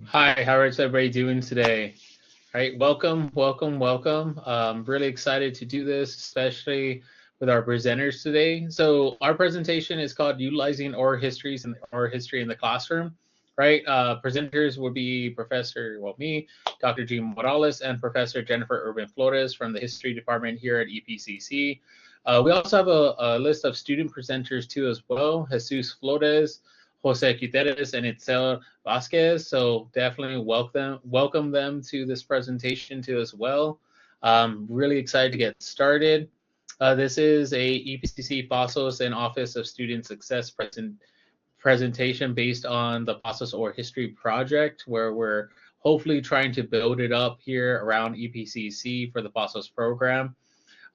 Hi, how is everybody doing today? All right, welcome, welcome, welcome. Really excited to do this, especially with our presenters today. So our presentation is called Utilizing Oral Histories and Oral History in the Classroom, right? Presenters will be me, Dr. Jean Morales, and Professor Jennifer Urban Flores from the History Department here at EPCC. We also have a list of student presenters too as well, Jesus Flores, Jose Gutierrez, and Itzel Vasquez. So definitely welcome them to this presentation too as well. Really excited to get started. This is a EPCC Pasos and Office of Student Success presentation based on the Pasos or History project, where we're hopefully trying to build it up here around EPCC for the Pasos program.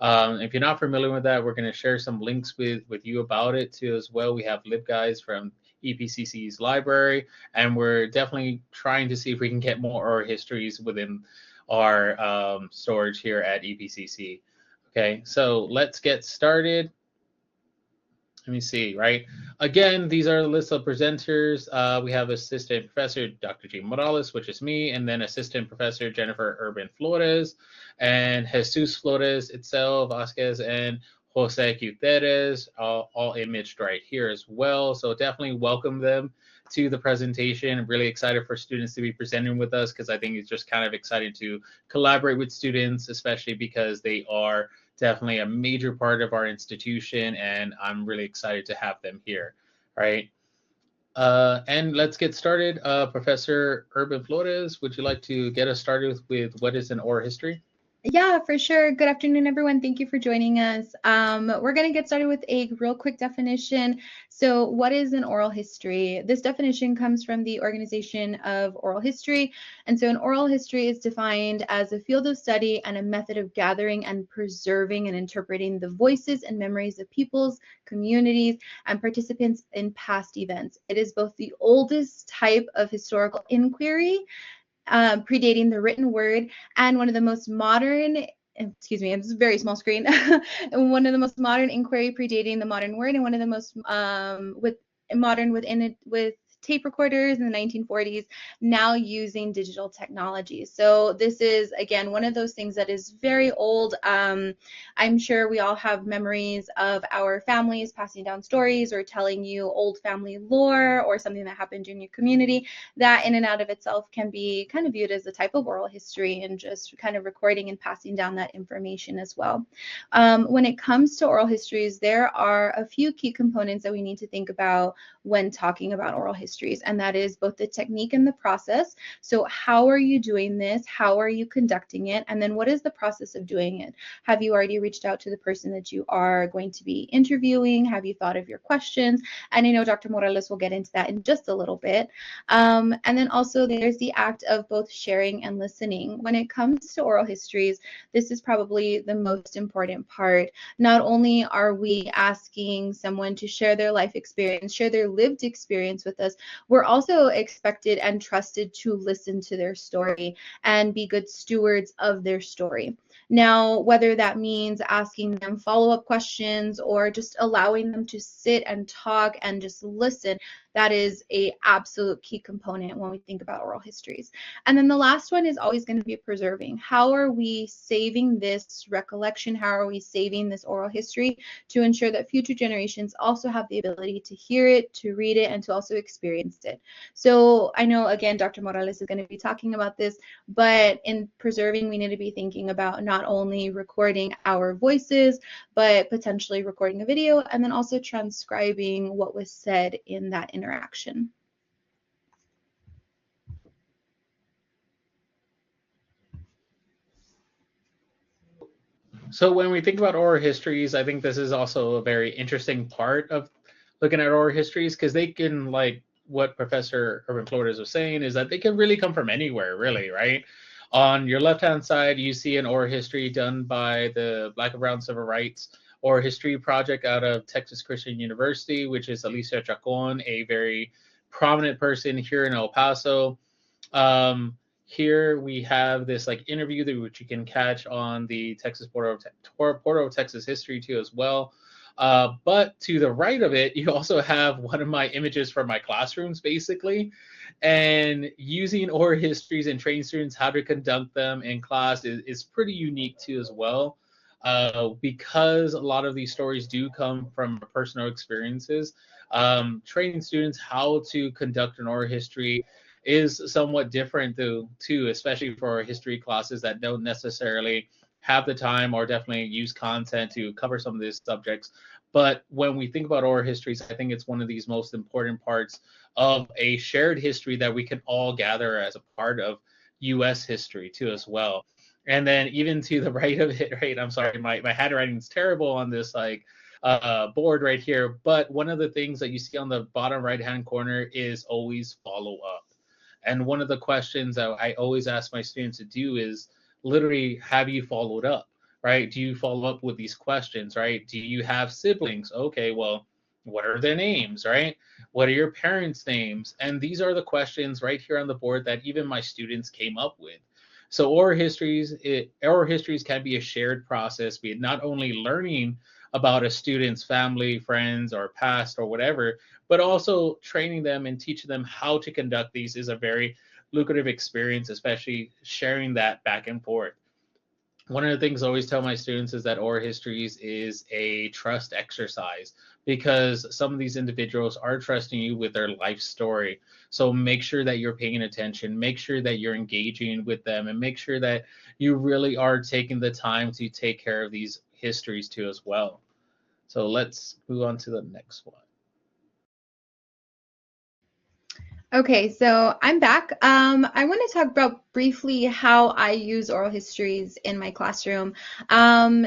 If you're not familiar with that, we're going to share some links with you about it too as well. We have LibGuides from EPCC's library, and we're definitely trying to see if we can get more oral histories within our storage here at EPCC. Okay, so let's get started. Let me see, right? Again, these are the list of presenters. We have Assistant Professor Dr. G. Morales, which is me, and then Assistant Professor Jennifer Urban Flores, and Jesus Flores, Itzel Vasquez, and Jose Gutierrez, all imaged right here as well. So definitely welcome them to the presentation. I'm really excited for students to be presenting with us because I think it's just kind of exciting to collaborate with students, especially because they are definitely a major part of our institution, and I'm really excited to have them here. All right. And let's get started. Professor Urban Flores, would you like to get us started with what is an oral history? Yeah, for sure. Good afternoon, everyone. Thank you for joining us. We're going to get started with a real quick definition. So, what is an oral history? This definition comes from the Organization of Oral History. And so, an oral history is defined as a field of study and a method of gathering and preserving and interpreting the voices and memories of peoples, communities, and participants in past events. It is both the oldest type of historical inquiry predating the written word, and one of the most modern, excuse me, it's a very small screen, and one of the most modern inquiry predating the modern word, and one of the most with modern within it with tape recorders in the 1940s, now using digital technology. So this is, again, one of those things that is very old. I'm sure we all have memories of our families passing down stories or telling you old family lore or something that happened in your community. That in and out of itself can be kind of viewed as a type of oral history and just kind of recording and passing down that information as well. When it comes to oral histories, there are a few key components that we need to think about when talking about oral histories, and that is both the technique and the process. So how are you doing this? How are you conducting it? And then what is the process of doing it? Have you already reached out to the person that you are going to be interviewing? Have you thought of your questions? And I know Dr. Morales will get into that in just a little bit. And then also there's the act of both sharing and listening. When it comes to oral histories, this is probably the most important part. Not only are we asking someone to share their life experience, share their lived experience with us, we're also expected and trusted to listen to their story and be good stewards of their story. Now, whether that means asking them follow-up questions or just allowing them to sit and talk and just listen, that is a absolute key component when we think about oral histories. And then the last one is always going to be preserving. How are we saving this recollection? How are we saving this oral history to ensure that future generations also have the ability to hear it, to read it, and to also experience it? So I know, again, Dr. Morales is going to be talking about this, but in preserving, we need to be thinking about not only recording our voices, but potentially recording a video and then also transcribing what was said in that interaction. So when we think about oral histories, I think this is also a very interesting part of looking at oral histories because they can, like what Professor Urban Flores was saying, is that they can really come from anywhere, really, right? On your left-hand side, you see an oral history done by the Black and Brown Civil Rights Oral History Project out of Texas Christian University, which is Alicia Chacon, a very prominent person here in El Paso. Here we have this like interview that which you can catch on the Texas Portal of Texas History too as well. But to the right of it, you also have one of my images from my classrooms, basically. And using oral histories and training students how to conduct them in class is pretty unique too as well. Because a lot of these stories do come from personal experiences. Training students how to conduct an oral history is somewhat different though too, especially for history classes that don't necessarily have the time or definitely use content to cover some of these subjects. But when we think about oral histories, I think it's one of these most important parts of a shared history that we can all gather as a part of US history too as well. And then even to the right of it, right? I'm sorry, my handwriting's terrible on this board right here. But one of the things that you see on the bottom right hand corner is always follow up. And one of the questions that I always ask my students to do is literally, have you followed up, right? Do you follow up with these questions, right? Do you have siblings? Okay, well, what are their names, right? What are your parents' names? And these are the questions right here on the board that even my students came up with. So oral histories can be a shared process, be it not only learning about a student's family, friends, or past or whatever, but also training them and teaching them how to conduct these is a very lucrative experience, especially sharing that back and forth. One of the things I always tell my students is that oral histories is a trust exercise because some of these individuals are trusting you with their life story. So make sure that you're paying attention, make sure that you're engaging with them, and make sure that you really are taking the time to take care of these histories too as well. So let's move on to the next one. Okay, so I'm back. I want to talk about briefly how I use oral histories in my classroom.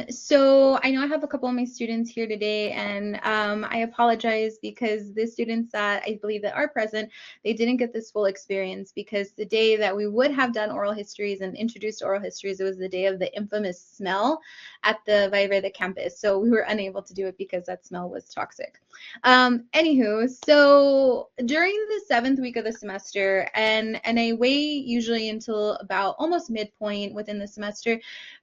So I know I have a couple of my students here today, and I apologize because the students that I believe that are present, they didn't get this full experience because the day that we would have done oral histories and introduced oral histories, it was the day of the infamous smell at the Valverde campus. So we were unable to do it because that smell was toxic. Anywho, so during the 7th week of the semester, and I wait usually until about almost midpoint within the semester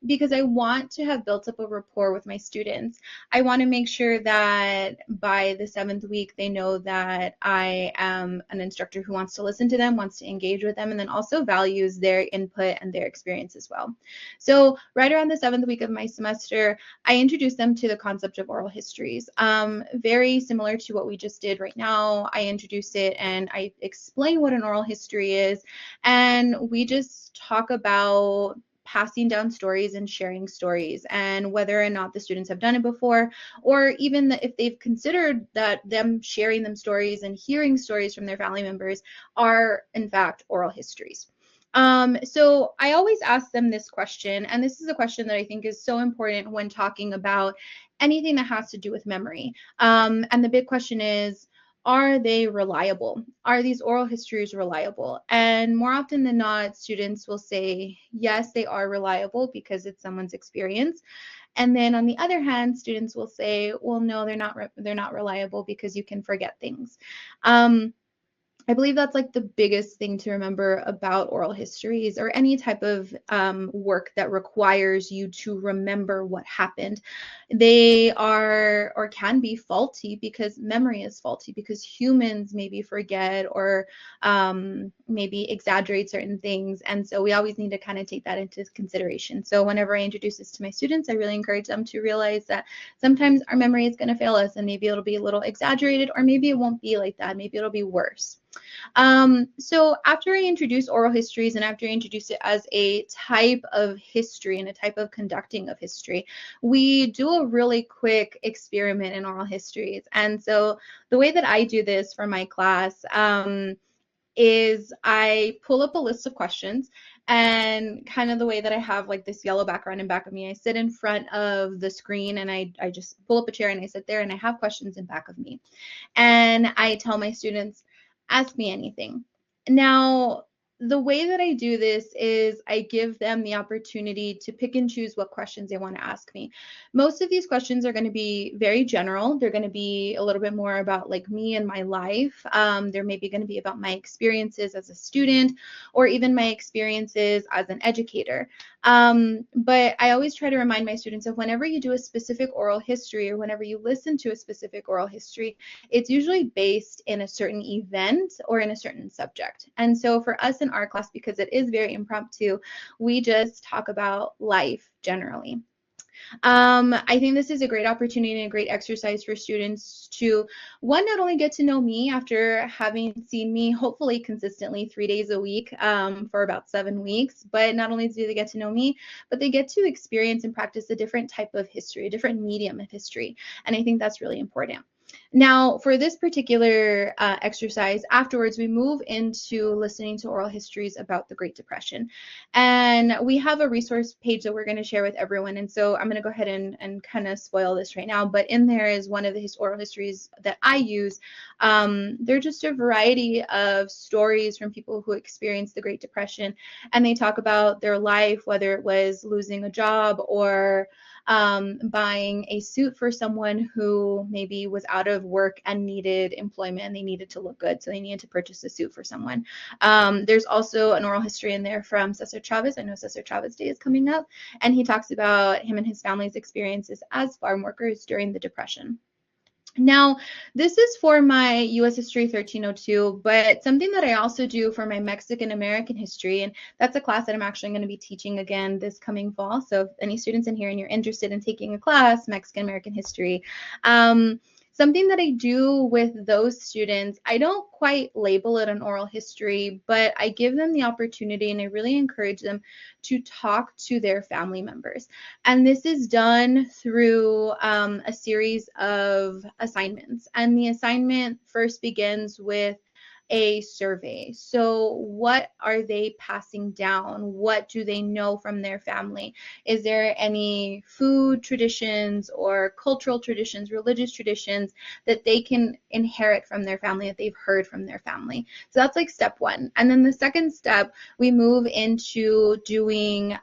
because I want to have built up a rapport with my students. I want to make sure that by the 7th week they know that I am an instructor who wants to listen to them, wants to engage with them, and then also values their input and their experience as well. So right around the 7th week of my semester, I introduced them to the concept of oral histories. Very similar to what we just did right now. I introduce it and I explain what an oral history is, and we just talk about passing down stories and sharing stories and whether or not the students have done it before, or even if they've considered that them sharing them stories and hearing stories from their family members are in fact oral histories. So I always ask them this question, and this is a question that I think is so important when talking about anything that has to do with memory. And the big question is, are they reliable? Are these oral histories reliable? And more often than not, students will say, yes, they are reliable because it's someone's experience. And then on the other hand, students will say, well, no, they're not reliable because you can forget things. I believe that's like the biggest thing to remember about oral histories or any type of work that requires you to remember what happened. They are or can be faulty because memory is faulty because humans maybe forget or maybe exaggerate certain things. And so we always need to kind of take that into consideration. So whenever I introduce this to my students, I really encourage them to realize that sometimes our memory is going to fail us and maybe it'll be a little exaggerated or maybe it won't be like that. Maybe it'll be worse. So after I introduce oral histories and after I introduce it as a type of history and a type of conducting of history, we do a really quick experiment in oral histories. And so the way that I do this for my class is I pull up a list of questions, and kind of the way that I have like this yellow background in back of me, I sit in front of the screen and I just pull up a chair and I sit there and I have questions in back of me. And I tell my students, ask me anything. Now, the way that I do this is I give them the opportunity to pick and choose what questions they want to ask me. Most of these questions are going to be very general. They're going to be a little bit more about like me and my life. They're maybe going to be about my experiences as a student or even my experiences as an educator. But I always try to remind my students of whenever you do a specific oral history or whenever you listen to a specific oral history, it's usually based in a certain event or in a certain subject. And so for us in our class, because it is very impromptu, we just talk about life generally. I think this is a great opportunity and a great exercise for students to, one, not only get to know me after having seen me hopefully consistently 3 days a week for about 7 weeks, but not only do they get to know me, but they get to experience and practice a different type of history, a different medium of history. And I think that's really important. Now, for this particular exercise, afterwards, we move into listening to oral histories about the Great Depression. And we have a resource page that we're going to share with everyone. And so I'm going to go ahead and kind of spoil this right now. But in there is one of the oral histories that I use. They're just a variety of stories from people who experienced the Great Depression. And they talk about their life, whether it was losing a job or buying a suit for someone who maybe was out of work and needed employment and they needed to look good, so they needed to purchase a suit for someone. There's also an oral history in there from Cesar Chavez. I know Cesar Chavez Day is coming up, and he talks about him and his family's experiences as farm workers during the Depression. Now, this is for my U.S. History 1302, but something that I also do for my Mexican American history, and that's a class that I'm actually going to be teaching again this coming fall. So if any students in here and you're interested in taking a class, Mexican American history, something that I do with those students, I don't quite label it an oral history, but I give them the opportunity and I really encourage them to talk to their family members. And this is done through a series of assignments. And the assignment first begins with a survey. So what are they passing down? What do they know from their family? Is there any food traditions or cultural traditions, religious traditions that they can inherit from their family, that they've heard from their family? So that's like step one. And then the second step, we move into doing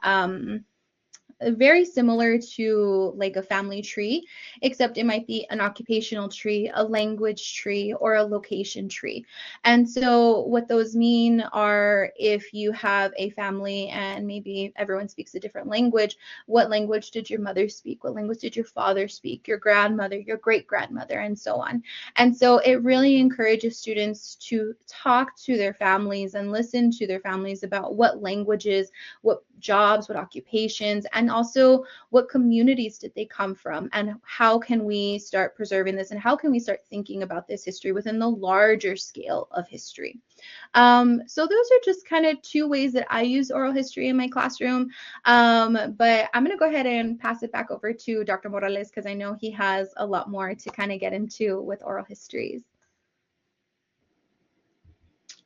very similar to like a family tree, except it might be an occupational tree, a language tree, or a location tree. And so what those mean are, if you have a family and maybe everyone speaks a different language, what language did your mother speak? What language did your father speak? Your grandmother, your great-grandmother, and so on. And so it really encourages students to talk to their families and listen to their families about what languages, what jobs, what occupations, and also what communities did they come from, and how can we start preserving this, and how can we start thinking about this history within the larger scale of history. So those are just kind of two ways that I use oral history in my classroom. But I'm going to go ahead and pass it back over to Dr. Morales because I know he has a lot more to kind of get into with oral histories.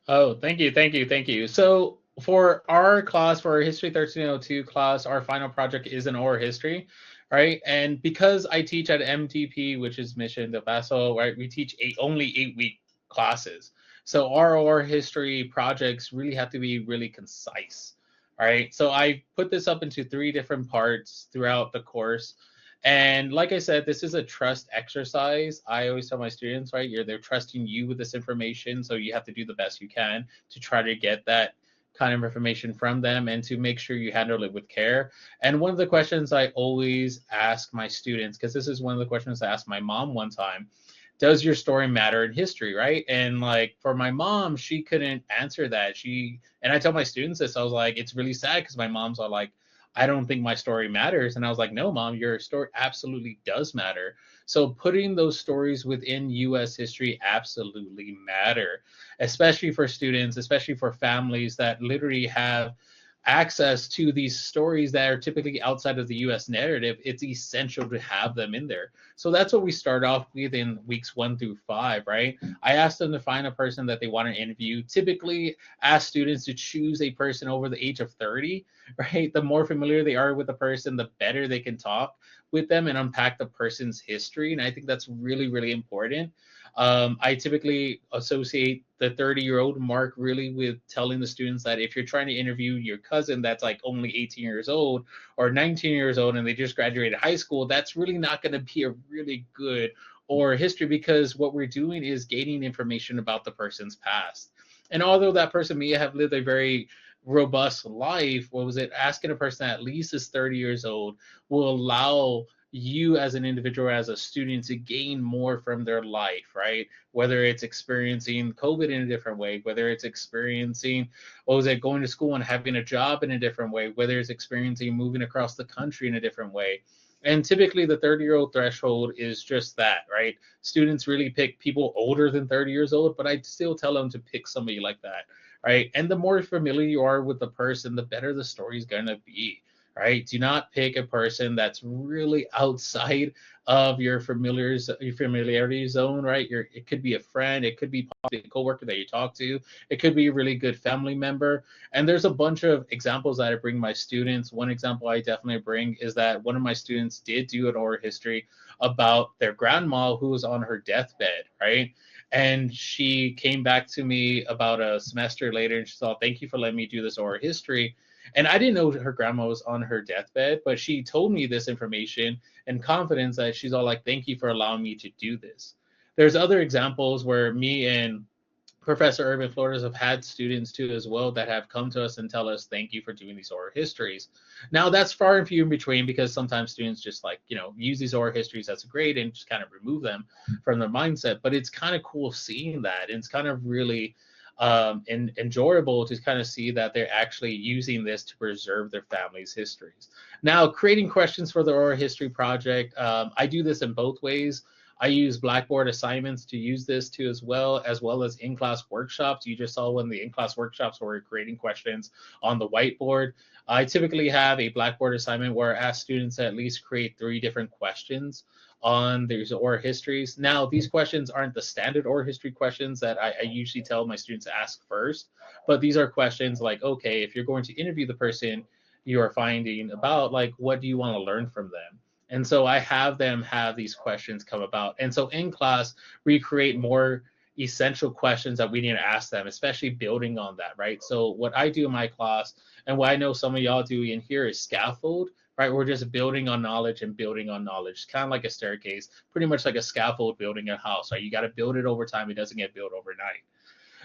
Oh, thank you, thank you, thank you. So for our class, for our History 1302 class, our final project is an oral history, right? And because I teach at MTP, which is Mission de Paso, right, we teach only 8-week classes. So our oral history projects really have to be really concise, right? So I put this up into 3 different parts throughout the course. And like I said, this is a trust exercise. I always tell my students, right, they're trusting you with this information, so you have to do the best you can to try to get that kind of information from them and to make sure you handle it with care. And one of the questions I always ask my students, because this is one of the questions I asked my mom one time, does your story matter in history, right? And like for my mom, she couldn't answer that. And I tell my students this, I was like, it's really sad because my mom's all like, I don't think my story matters. And I was like, no, mom, your story absolutely does matter. So putting those stories within US history absolutely matter, especially for students, especially for families that literally have access to these stories that are typically outside of the US narrative. It's essential to have them in there. So that's what we start off with in weeks 1 through 5, right? I asked them to find a person that they want to interview. Typically ask students to choose a person over the age of 30, right? The more familiar they are with the person, the better they can talk. with them and unpack the person's history. And I think that's really, really important. I typically associate the 30-year-old mark really with telling the students that if you're trying to interview your cousin that's like only 18 years old or 19 years old and they just graduated high school, that's really not going to be a really good oral history, because what we're doing is gaining information about the person's past. And although that person may have lived a very robust life, what was it? Asking a person that at least is 30 years old will allow you as an individual, as a student, to gain more from their life, right? Whether it's experiencing COVID in a different way, whether it's experiencing, what was it, going to school and having a job in a different way, whether it's experiencing moving across the country in a different way. And typically the 30-year-old threshold is just that, right? Students really pick people older than 30 years old, but I still tell them to pick somebody like that, right? And the more familiar you are with the person, the better the story is going to be, right? Do not pick a person that's really outside of your familiarity zone, right? It could be a friend, it could be possibly a coworker that you talk to, it could be a really good family member. And there's a bunch of examples that I bring my students. One example I definitely bring is that one of my students did do an oral history about their grandma who was on her deathbed, right? And she came back to me about a semester later and she thought, thank you for letting me do this oral history. And I didn't know her grandma was on her deathbed, but she told me this information in confidence that she's all like, thank you for allowing me to do this. There's other examples where me and Professor Urban Flores have had students too as well that have come to us and tell us thank you for doing these oral histories. Now that's far and few in between, because sometimes students just like, use these oral histories as a grade and just kind of remove them from their mindset. But it's kind of cool seeing that, and it's kind of really enjoyable to kind of see that they're actually using this to preserve their family's histories. Now, creating questions for the oral history project, I do this in both ways. I use Blackboard assignments to use this too, as well as in-class workshops. You just saw one of the in-class workshops where we're creating questions on the whiteboard. I typically have a Blackboard assignment where I ask students to at least create 3 different questions on these oral histories. Now, these questions aren't the standard oral history questions that I usually tell my students to ask first, but these are questions like, okay, if you're going to interview the person you are finding about, like, what do you want to learn from them? And so I have them have these questions come about. And so in class, we create more essential questions that we need to ask them, especially building on that, right? So what I do in my class, and what I know some of y'all do in here, is scaffold, right? We're just building on knowledge and building on knowledge, kind of like a staircase, pretty much like a scaffold building a house, right? You got to build it over time. It doesn't get built overnight.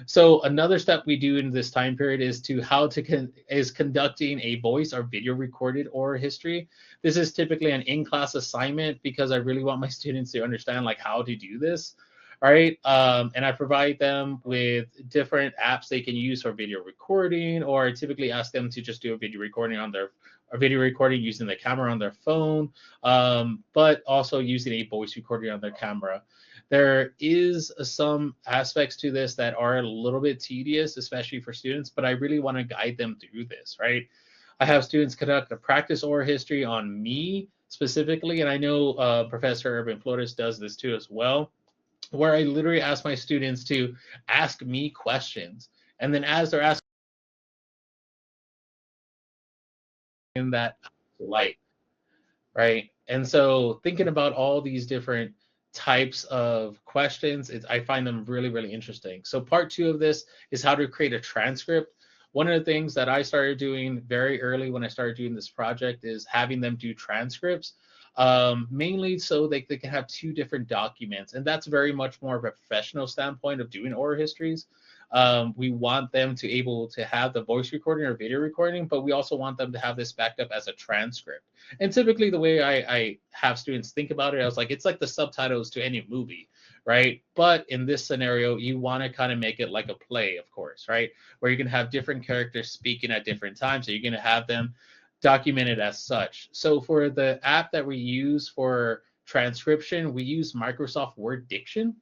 So another step we do in this time period is conducting a voice or video recorded oral history. This is typically an in-class assignment because I really want my students to understand like how to do this. All right. And I provide them with different apps they can use for video recording, or I typically ask them to just do a video recording using the camera on their phone, but also using a voice recording on their camera. There is some aspects to this that are a little bit tedious, especially for students, but I really want to guide them through this, right? I have students conduct a practice oral history on me specifically, and I know Professor Urban Flores does this too as well, where I literally ask my students to ask me questions. And then as they're asking that light, right? And so thinking about all these different types of questions, I find them really, really interesting. So part 2 of this is how to create a transcript. One of the things that I started doing very early when I started doing this project is having them do transcripts, mainly so they can have 2 different documents. And that's very much more of a professional standpoint of doing oral histories. We want them to able to have the voice recording or video recording, but we also want them to have this backed up as a transcript. And typically the way I have students think about it, I was like, it's like the subtitles to any movie, right? But in this scenario, you want to kind of make it like a play, of course, right? Where you can have different characters speaking at different times. So you're going to have them documented as such. So for the app that we use for transcription, we use Microsoft Word Diction,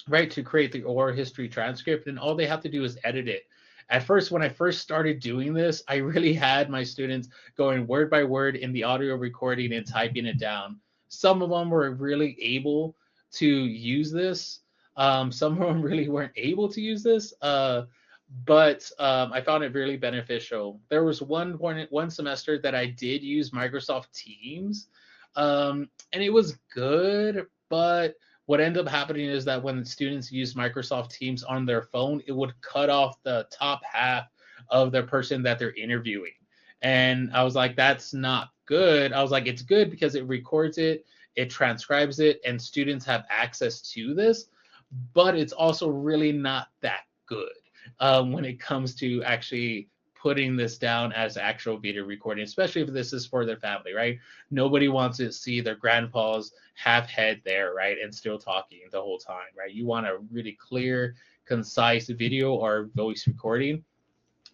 right, to create the oral history transcript, and all they have to do is edit it. At first, when I first started doing this, I really had my students going word by word in the audio recording and typing it down. Some of them were really able to use this. Some of them really weren't able to use this, but I found it really beneficial. There was one semester that I did use Microsoft Teams, And it was good, but what ended up happening is that when students used Microsoft Teams on their phone, it would cut off the top half of the person that they're interviewing. And I was like, that's not good. I was like, it's good because it records it, it transcribes it, and students have access to this, but it's also really not that good when it comes to actually putting this down as actual video recording, especially if this is for their family, right? Nobody wants to see their grandpa's half head there, right? And still talking the whole time, right? You want a really clear, concise video or voice recording.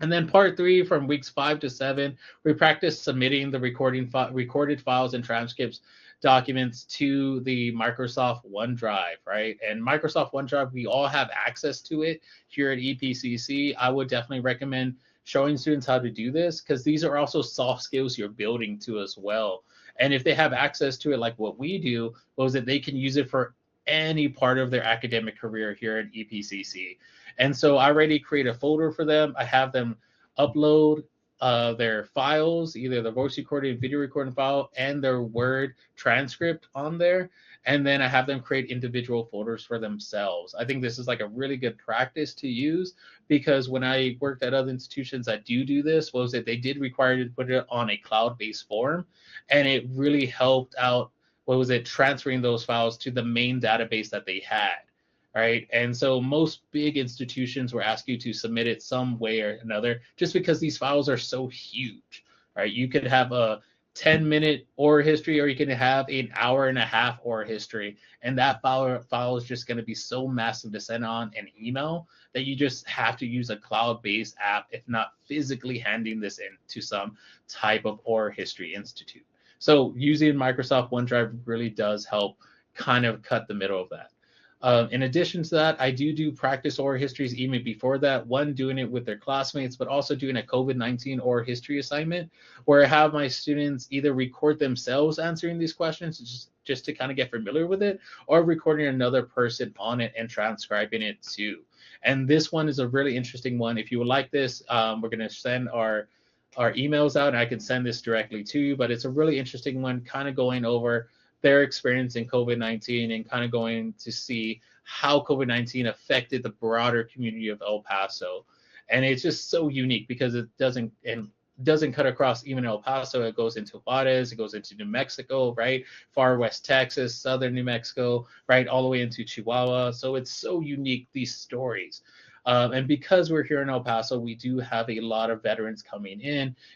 And then part 3, from weeks 5 to 7, we practice submitting the recorded files and transcripts documents to the Microsoft OneDrive, right? And Microsoft OneDrive, we all have access to it here at EPCC. I would definitely recommend showing students how to do this, because these are also soft skills you're building to as well. And if they have access to it like what we do, was that they can use it for any part of their academic career here at EPCC. And so I already create a folder for them. I have them upload their files, either the voice recording, video recording file, and their Word transcript on there. And then I have them create individual folders for themselves. I think this is like a really good practice to use, because when I worked at other institutions that do this, was that they did require you to put it on a cloud-based form, and it really helped out, transferring those files to the main database that they had. Right. And so most big institutions will ask you to submit it some way or another, just because these files are so huge. Right. You could have a 10-minute oral history, or you can have an hour and a half oral history. And that file is just going to be so massive to send on an email that you just have to use a cloud-based app, if not physically handing this in to some type of oral history institute. So using Microsoft OneDrive really does help kind of cut the middle of that. In addition to that, I do practice oral histories even before that, one, doing it with their classmates, but also doing a COVID-19 oral history assignment, where I have my students either record themselves answering these questions just to kind of get familiar with it, or recording another person on it and transcribing it too. And this one is a really interesting one. If you would like this, we're going to send our emails out, and I can send this directly to you, but it's a really interesting one, kind of going over their experience in COVID-19 and kind of going to see how COVID-19 affected the broader community of El Paso. And it's just so unique because it doesn't cut across even El Paso. It goes into Juarez, it goes into New Mexico, right? Far West Texas, Southern New Mexico, right? All the way into Chihuahua. So it's so unique, these stories. And because we're here in El Paso, we do have a lot of veterans coming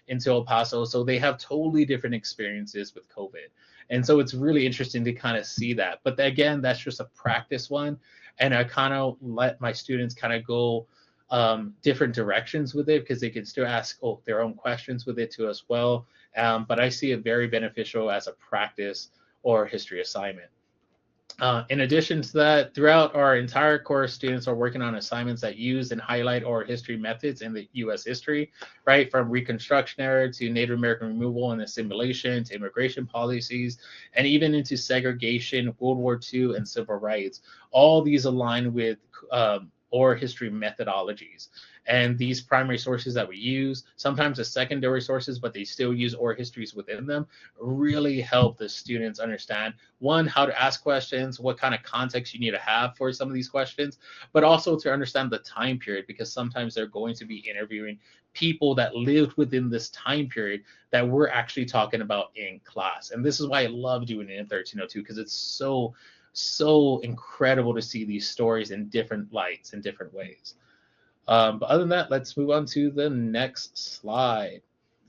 into El Paso. So they have totally different experiences with COVID. And so it's really interesting to kind of see that. But again, that's just a practice one. And I kind of let my students kind of go different directions with it, because they can still ask their own questions with it too as well. But I see it very beneficial as a practice or history assignment. In addition to that, throughout our entire course, students are working on assignments that use and highlight oral history methods in the U.S. history, right? From Reconstruction era to Native American removal and assimilation to immigration policies, and even into segregation, World War II, and civil rights. All these align with oral history methodologies. And these primary sources that we use, sometimes as secondary sources, but they still use oral histories within them, really help the students understand, one, how to ask questions, what kind of context you need to have for some of these questions, but also to understand the time period, because sometimes they're going to be interviewing people that lived within this time period that we're actually talking about in class. And this is why I love doing it in 1302, because it's so incredible to see these stories in different lights, in different ways. But other than that, let's move on to the next slide.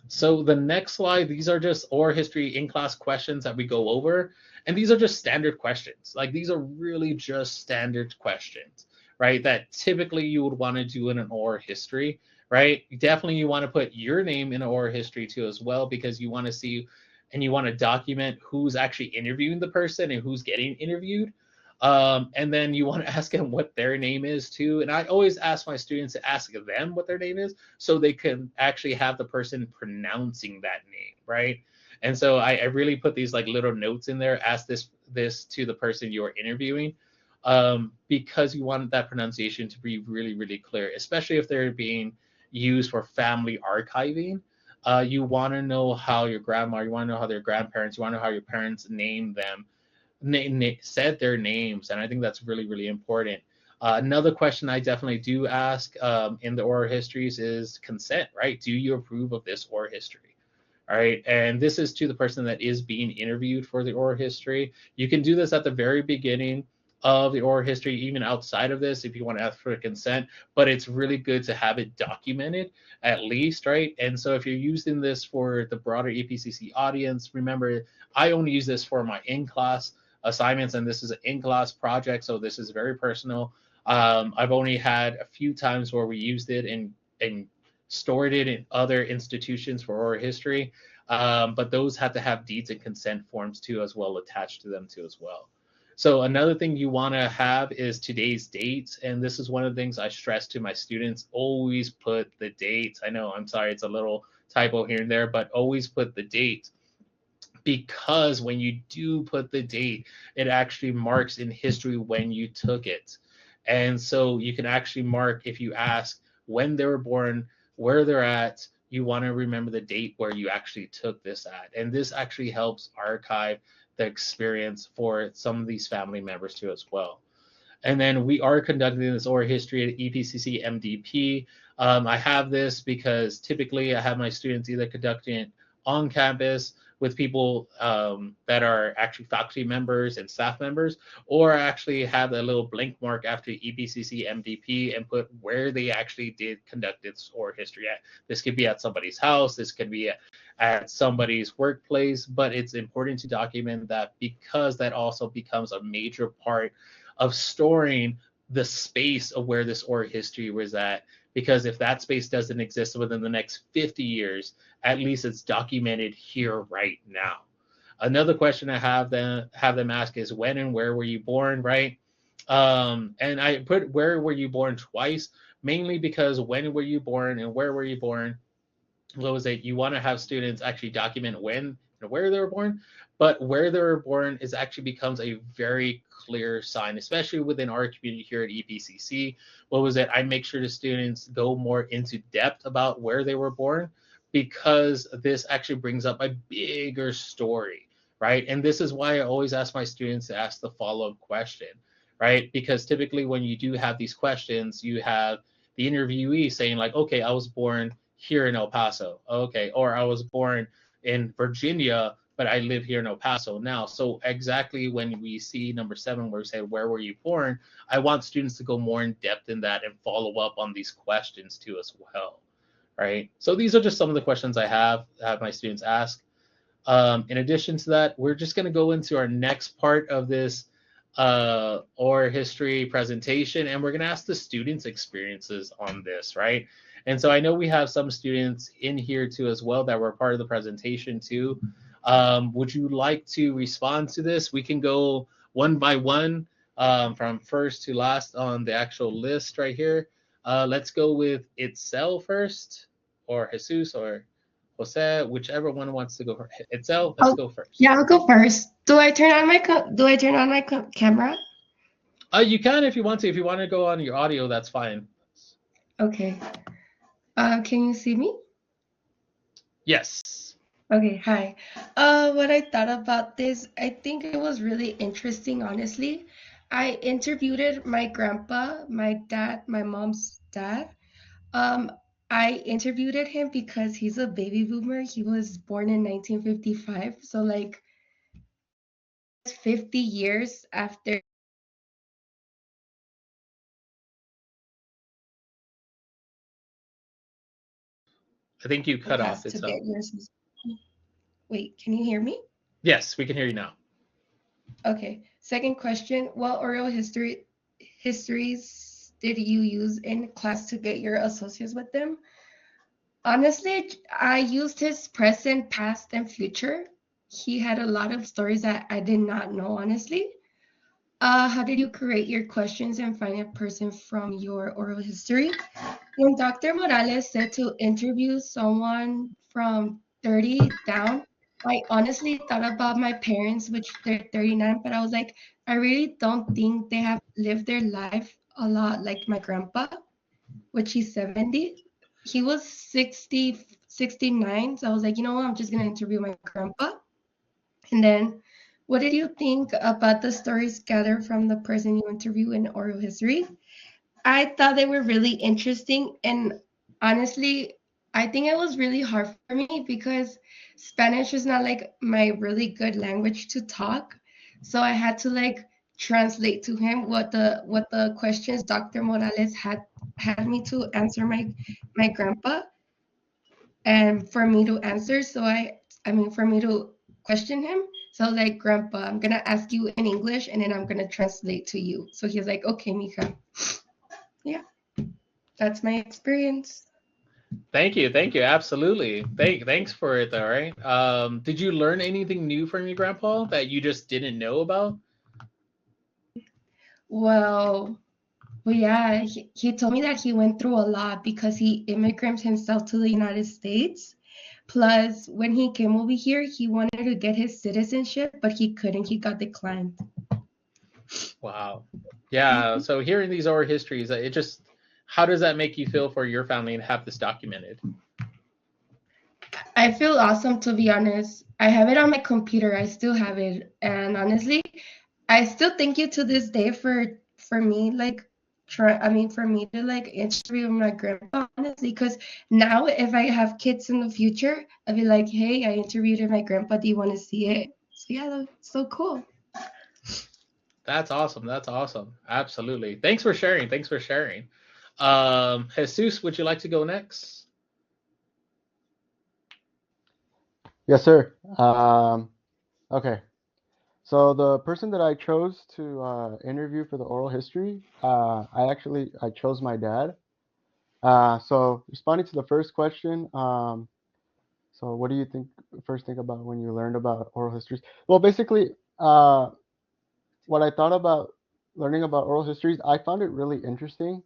So the next slide, these are just oral history in-class questions that we go over. And these are just standard questions. Like, these are really just standard questions, right? That typically you would want to do in an oral history, right? Definitely you want to put your name in an oral history too as well, because you want to see and you want to document who's actually interviewing the person and who's getting interviewed. And then you want to ask them what their name is too. And I always ask my students to ask them what their name is, so they can actually have the person pronouncing that name, right? And so I really put these like little notes in there. Ask this to the person you're interviewing, because you want that pronunciation to be really, really clear, especially if they're being used for family archiving. You want to know how your grandma, you want to know how their grandparents, you want to know how your parents named them, said their names, and I think that's really, really important. Another question I definitely do ask in the oral histories is consent, right? Do you approve of this oral history? All right, and this is to the person that is being interviewed for the oral history. You can do this at the very beginning of the oral history, even outside of this, if you want to ask for consent, but it's really good to have it documented at least, right? And so if you're using this for the broader EPCC audience, remember, I only use this for my in-class assignments, and this is an in-class project, so this is very personal. I've only had a few times where we used it and stored it in other institutions for oral history, but those have to have deeds and consent forms too as well attached to them too as well. So another thing you want to have is today's dates, and this is one of the things I stress to my students: always put the dates. I know, I'm sorry, it's a little typo here and there, but always put the date, because when you do put the date, it actually marks in history when you took it. And so you can actually mark, if you ask when they were born, where they're at, you want to remember the date where you actually took this at. And this actually helps archive the experience for some of these family members too as well. And then we are conducting this oral history at EPCC MDP. I have this because typically I have my students either conducting it on campus with people that are actually faculty members and staff members, or actually have a little blank mark after EPCC MDP and put where they actually did conduct its oral history at. This could be at somebody's house, this could be at somebody's workplace, but it's important to document that, because that also becomes a major part of storing the space of where this oral history was at. Because if that space doesn't exist within the next 50 years, at least it's documented here right now. Another question I have them ask is, when and where were you born, right? And I put where were you born twice, mainly because when were you born and where were you born, what was it? You want to have students actually document when and where they were born, but where they were born is actually becomes a very clear sign, especially within our community here at EPCC. What was it? I make sure the students go more into depth about where they were born, because this actually brings up a bigger story, right? And this is why I always ask my students to ask the follow-up question, right? Because typically when you do have these questions, you have the interviewee saying like, okay, I was born here in El Paso. Okay. Or I was born in Virginia, but I live here in El Paso now. So exactly when we see number 7, where we say, where were you born? I want students to go more in depth in that and follow up on these questions too as well. Right. So these are just some of the questions I have my students ask. In addition to that, we're just going to go into our next part of this oral history presentation, and we're going to ask the students' experiences on this, right? And so I know we have some students in here too as well that were part of the presentation too. Would you like to respond to this? We can go one by one from first to last on the actual list right here. Let's go with Itzel first, or Jesus, or Jose, whichever one wants to go first. Itzel, let's go first. Yeah, I'll go first. Do I turn on my camera? You can if you want to. If you want to go on your audio, that's fine. Okay. Can you see me? Yes. Okay, hi. What I thought about this, I think it was really interesting, honestly. I interviewed my grandpa, my dad, my mom's dad. I interviewed him because he's a baby boomer. He was born in 1955, so like 50 years after. I think you cut off. To get yours. Wait, can you hear me? Yes, we can hear you now. Okay. Second question: what oral histories did you use in class to get your associates with them? Honestly, I used his present, past, and future. He had a lot of stories that I did not know, honestly. How did you create your questions and find a person from your oral history? When Dr. Morales said to interview someone from 30 down, I honestly thought about my parents, which they're 39, but I was like, I really don't think they have lived their life a lot like my grandpa, which he's 70. He was 60, 69. So I was like, you know what? I'm just going to interview my grandpa. And then, what did you think about the stories gathered from the person you interview in oral history? I thought they were really interesting. And honestly, I think it was really hard for me because Spanish is not like my really good language to talk. So I had to like translate to him what the questions Dr. Morales had me to answer my grandpa and for me to answer. So I mean for me to question him. So like, grandpa, I'm gonna ask you in English and then I'm gonna translate to you. So he's like, okay, mija. Yeah, that's my experience. Thank you, absolutely. Thanks for it, though. Right? Did you learn anything new from your grandpa that you just didn't know about? Well, yeah, he told me that he went through a lot because he immigrated himself to the United States. Plus, when he came over here, he wanted to get his citizenship, but he couldn't. He got declined. Wow. Yeah. So hearing these oral histories, it just, how does that make you feel for your family to have this documented? I feel awesome, to be honest. I have it on my computer. I still have it, and honestly, I still thank you to this day for me like for me to like interview my grandpa, honestly, because now if I have kids in the future, I'll be like, hey, I interviewed my grandpa. Do you want to see it? So yeah, that's so cool. That's awesome. That's awesome. Absolutely. Thanks for sharing. Thanks for sharing. Jesus, would you like to go next? Yes, sir. Okay. So the person that I chose to interview for the oral history, I chose my dad. So responding to the first question, so what do you first think about when you learned about oral histories? Well, basically, what I thought about learning about oral histories, I found it really interesting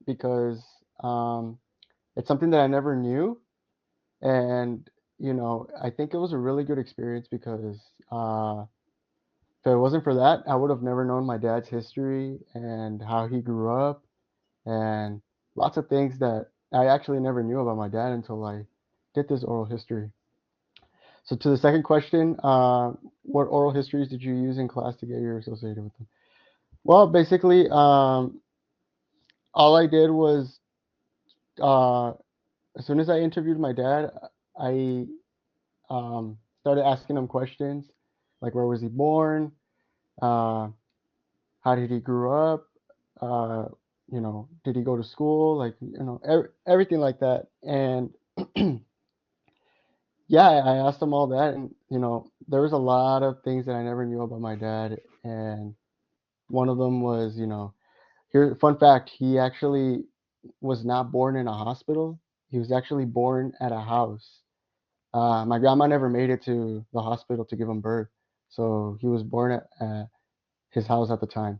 because um, it's something that I never knew, and I think it was a really good experience because if it wasn't for that, I would have never known my dad's history and how he grew up and lots of things that I actually never knew about my dad until I did this oral history. So to the second question, what oral histories did you use in class to get you associated with them? Well, basically, all I did was uh, as soon as I interviewed my dad, I started asking him questions like where was he born, uh, how did he grow up, uh, did he go to school, like everything like that. And yeah, I asked him all that, and there was a lot of things that I never knew about my dad, and one of them was, here, fun fact, he actually was not born in a hospital. He was actually born at a house. My grandma never made it to the hospital to give him birth, so he was born at his house at the time.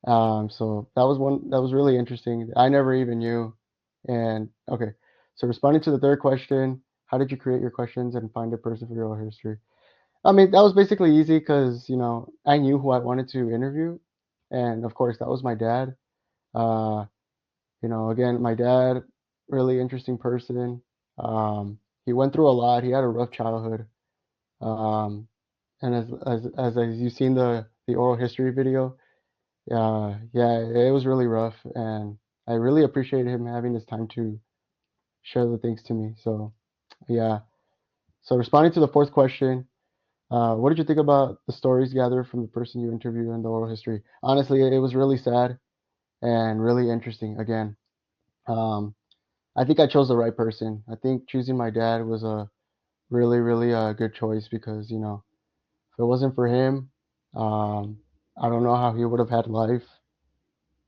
So that was really interesting. I never even knew. And okay, so responding to the third question, how did you create your questions and find a person for your oral history? I mean, that was basically easy because, I knew who I wanted to interview. And of course, that was my dad. Uh, again, my dad, really interesting person. He went through a lot. He had a rough childhood. Um, and as you've seen the oral history video, yeah, it was really rough, and I really appreciated him having this time to share the things to me. So, yeah. So, responding to the fourth question, what did you think about the stories gathered from the person you interviewed in the oral history? Honestly, it was really sad and really interesting. Again, um, I think I chose the right person. I think choosing my dad was a really, really good choice because, if it wasn't for him, um, I don't know how he would have had life,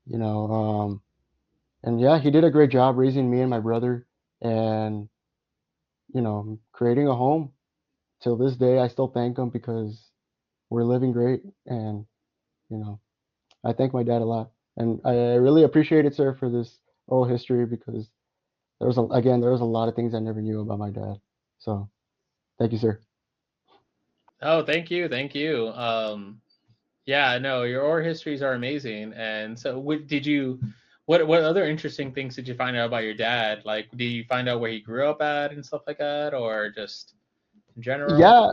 you know. And yeah, he did a great job raising me and my brother and, creating a home. Till this day, I still thank him because we're living great. And, you know, I thank my dad a lot. And I really appreciate it, sir, for this oral history because there was a lot of things I never knew about my dad. So thank you, sir. Oh, thank you. Thank you. Yeah, no, your oral histories are amazing. And so, What other interesting things did you find out about your dad? Like, did you find out where he grew up at and stuff like that, or just in general? Yeah,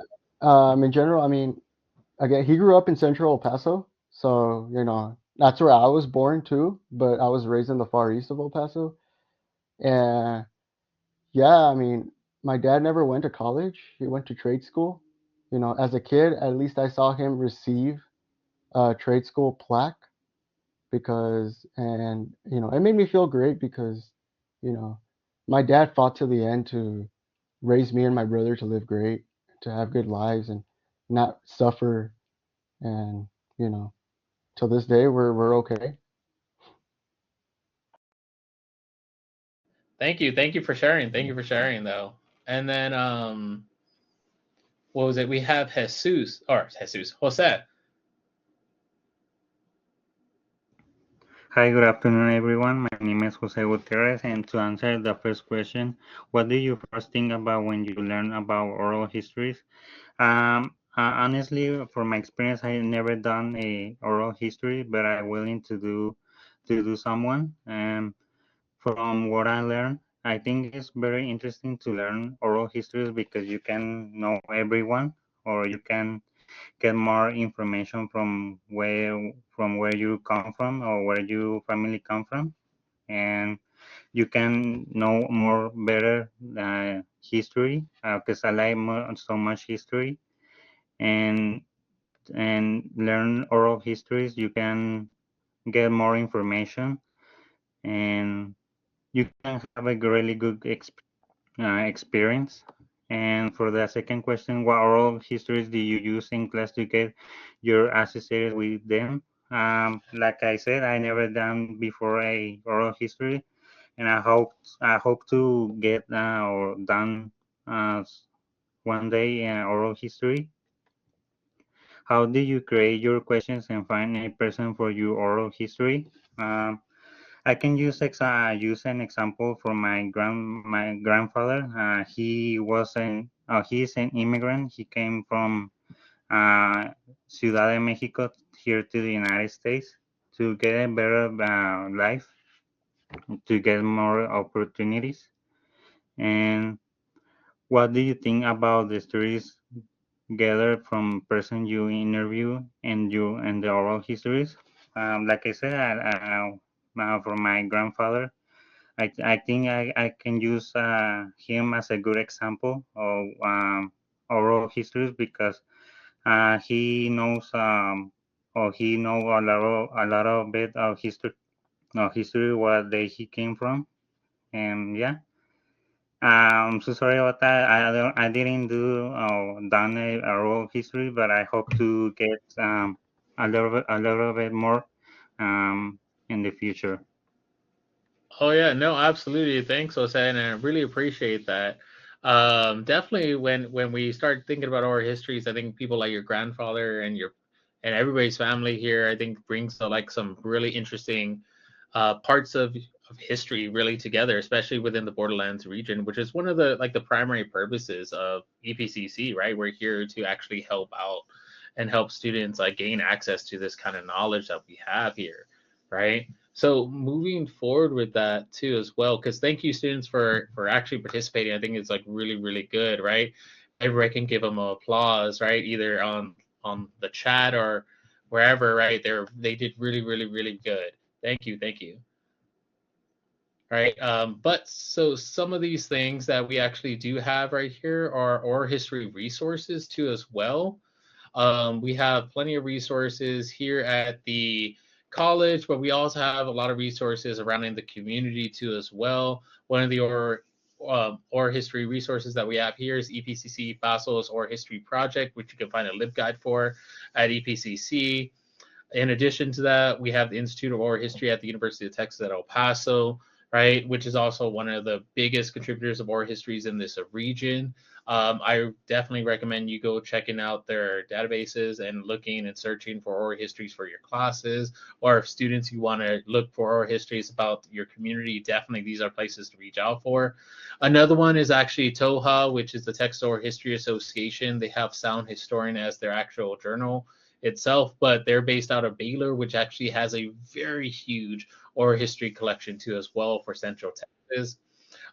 in general, I mean, again, he grew up in central El Paso, so that's where I was born too, but I was raised in the far east of El Paso. And yeah, I mean, my dad never went to college. He went to trade school. As a kid, at least I saw him receive a trade school plaque and it made me feel great because, you know, my dad fought to the end to raise me and my brother to live great, to have good lives and not suffer. And, you know, till this day, we're okay. Thank you for sharing. Thank you for sharing, though. And then, what was it? We have Jose. Hi, good afternoon, everyone. My name is Jose Gutierrez, and to answer the first question, what do you first think about when you learn about oral histories? Honestly, from my experience, I never done a oral history, but I'm willing to do someone. From what I learned, I think it's very interesting to learn oral histories because you can know everyone, or you can get more information from where you come from or where your family come from, and you can know more better history because I like so much history, and learn oral histories. You can get more information, and you can have a really good experience. And for the second question, what oral histories do you use in class to get your associated with them? Like I said, I never done before a oral history, and I hope to get or done uh, one day oral history. How do you create your questions and find a person for your oral history? Um, I can use an example from my grandfather. He is an immigrant. He came from Ciudad de Mexico here to the United States to get a better life, to get more opportunities. And what do you think about the stories gathered from person you interview and the oral histories? Like I said, from my grandfather, I think I can use him as a good example of oral histories because he know a lot of bit of history he came from. And yeah, I'm so sorry about that. I didn't done a oral history, but I hope to get a little bit more um, in the future. Oh yeah, no, absolutely. Thanks, Jose, and I really appreciate that. Definitely, when we start thinking about our histories, I think people like your grandfather and everybody's family here, I think brings like some really interesting parts of history really together, especially within the Borderlands region, which is one of the primary purposes of EPCC, right? We're here to actually help out and help students like gain access to this kind of knowledge that we have here, right? So moving forward with that too as well, because thank you students for actually participating. I think it's like really good, right? Everybody can give them applause, right? Either on the chat or wherever, right? They did really good. Thank you. Right. But so some of these things that we actually do have right here are oral history resources too as well. We have plenty of resources here at the college, but we also have a lot of resources around in the community too as well. One of the or history resources that we have here is EPCC Pasos or History Project, which you can find a LibGuide for at EPCC. In addition to that, we have the Institute of Oral History at the University of Texas at El Paso, right, which is also one of the biggest contributors of oral histories in this region. I definitely recommend you go checking out their databases and looking and searching for oral histories for your classes, or if students you want to look for oral histories about your community, definitely these are places to reach out for. Another one is actually TOHA, which is the Texas Oral History Association. They have Sound Historian as their actual journal itself, but they're based out of Baylor, which actually has a very huge oral history collection too as well for Central Texas.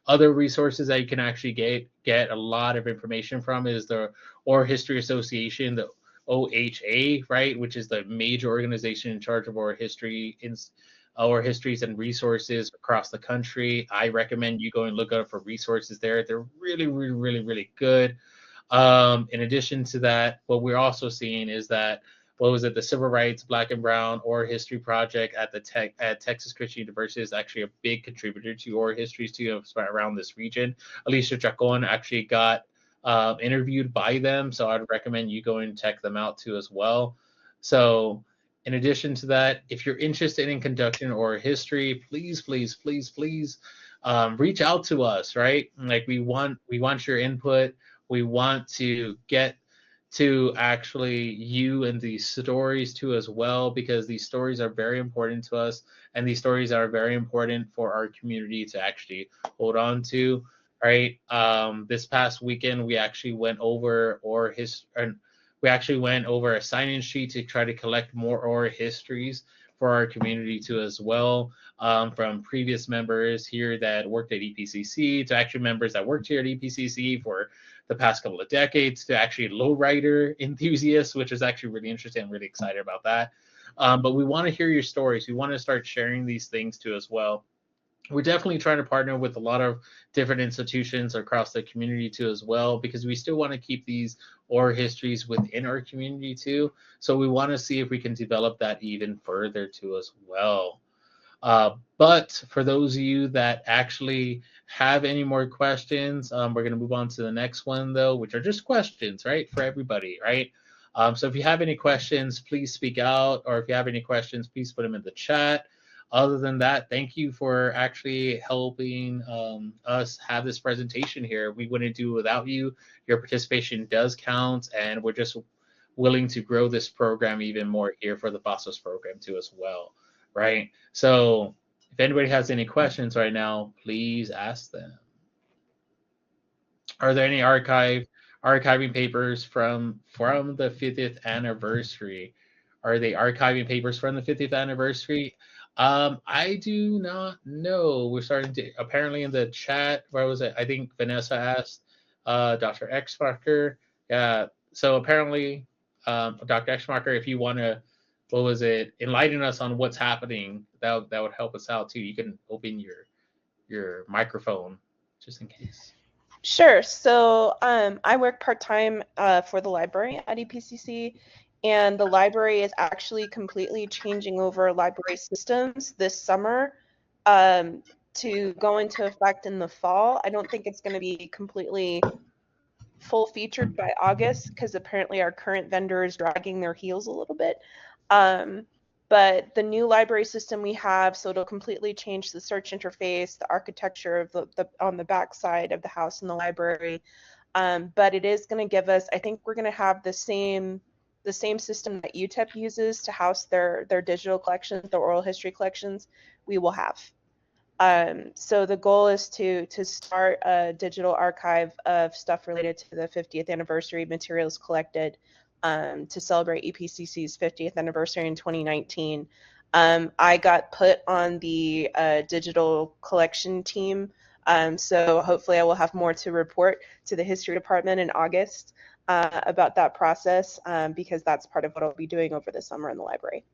Other resources that you can actually get a lot of information from is the Oral History Association, the OHA, right, which is the major organization in charge of oral history oral histories and resources across the country. I recommend you go and look up for resources there. They're really, really, really, really good. In addition to that, what we're also seeing is that the Civil Rights Black and Brown Oral History Project at Texas Christian University is actually a big contributor to oral histories too around this region. Alicia Chacon actually got interviewed by them, so I'd recommend you go and check them out too as well. So in addition to that, if you're interested in conducting oral history, please, please, please, please reach out to us, right? Like we want your input. We want to get to actually you and these stories too as well, because these stories are very important to us, and these stories are very important for our community to actually hold on to, right? This past weekend we actually went over a sign-in sheet to try to collect more oral histories for our community too as well, from previous members here that worked at EPCC to actually members that worked here at EPCC for the past couple of decades to actually lowrider enthusiasts, which is actually really interesting. I'm really excited about that. But we want to hear your stories. We want to start sharing these things too as well. We're definitely trying to partner with a lot of different institutions across the community too as well, because we still want to keep these oral histories within our community too. So we want to see if we can develop that even further too as well. But for those of you that actually have any more questions, we're going to move on to the next one, though, which are just questions, right, for everybody, right? So if you have any questions, please speak out, or if you have any questions, please put them in the chat. Other than that, thank you for actually helping us have this presentation here. We wouldn't do it without you. Your participation does count, and we're just willing to grow this program even more here for the Pasos program too as well. Right? So if anybody has any questions right now, please ask them. Are there any archiving papers from the 50th anniversary? Are they archiving papers from the 50th anniversary? I do not know. We're starting to, apparently in the chat, where was it? I think Vanessa asked Dr. Exmarker. Yeah, so apparently, Dr. Exmarker, if you want to, enlighten us on what's happening, that would help us out too. You can open your microphone just in case. Sure. So I work part-time for the library at EPCC, and the library is actually completely changing over library systems this summer to go into effect in the fall. I don't think it's going to be completely full featured by August, because apparently our current vendor is dragging their heels a little bit. But the new library system we have, so it'll completely change the search interface, the architecture of the on the back side of the house in the library. But it is going to give us, I think we're going to have the same system that UTEP uses to house their digital collections, their oral history collections, we will have. So the goal is to start a digital archive of stuff related to the 50th anniversary materials collected to celebrate EPCC's 50th anniversary in 2019. I got put on the digital collection team, so hopefully I will have more to report to the history department in August about that process, because that's part of what I'll be doing over the summer in the library.